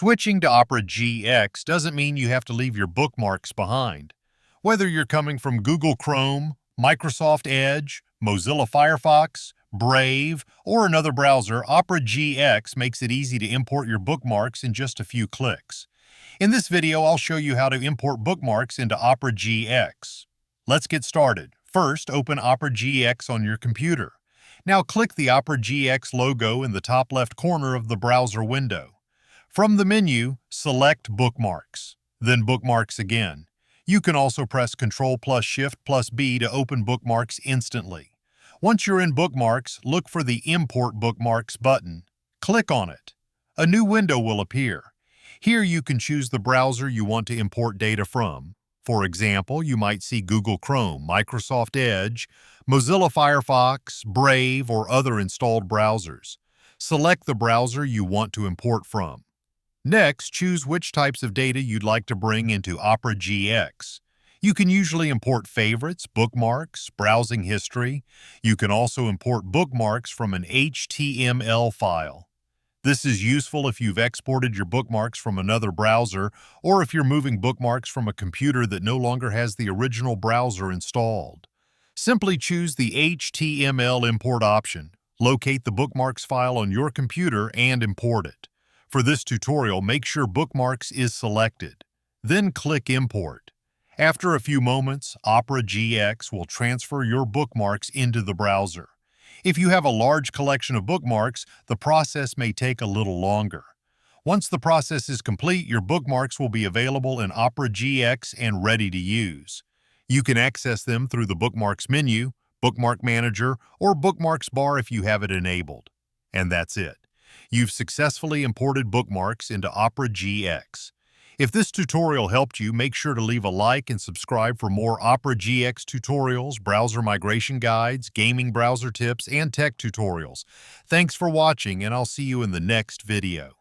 Switching to Opera GX doesn't mean you have to leave your bookmarks behind. Whether you're coming from Google Chrome, Microsoft Edge, Mozilla Firefox, Brave, or another browser, Opera GX makes it easy to import your bookmarks in just a few clicks. In this video, I'll show you how to import bookmarks into Opera GX. Let's get started. First, open Opera GX on your computer. Now click the Opera GX logo in the top left corner of the browser window. From the menu, select Bookmarks, then Bookmarks again. You can also press Ctrl+Shift+B to open Bookmarks instantly. Once you're in Bookmarks, look for the Import Bookmarks button. Click on it. A new window will appear. Here you can choose the browser you want to import data from. For example, you might see Google Chrome, Microsoft Edge, Mozilla Firefox, Brave, or other installed browsers. Select the browser you want to import from. Next, choose which types of data you'd like to bring into Opera GX. You can usually import favorites, bookmarks, browsing history. You can also import bookmarks from an HTML file. This is useful if you've exported your bookmarks from another browser or if you're moving bookmarks from a computer that no longer has the original browser installed. Simply choose the HTML import option, locate the bookmarks file on your computer, and import it. For this tutorial, make sure Bookmarks is selected. Then click Import. After a few moments, Opera GX will transfer your bookmarks into the browser. If you have a large collection of bookmarks, the process may take a little longer. Once the process is complete, your bookmarks will be available in Opera GX and ready to use. You can access them through the Bookmarks menu, Bookmark Manager, or Bookmarks bar if you have it enabled. And that's it. You've successfully imported bookmarks into Opera GX. If this tutorial helped you, make sure to leave a like and subscribe for more Opera GX tutorials, browser migration guides, gaming browser tips, and tech tutorials. Thanks for watching, and I'll see you in the next video.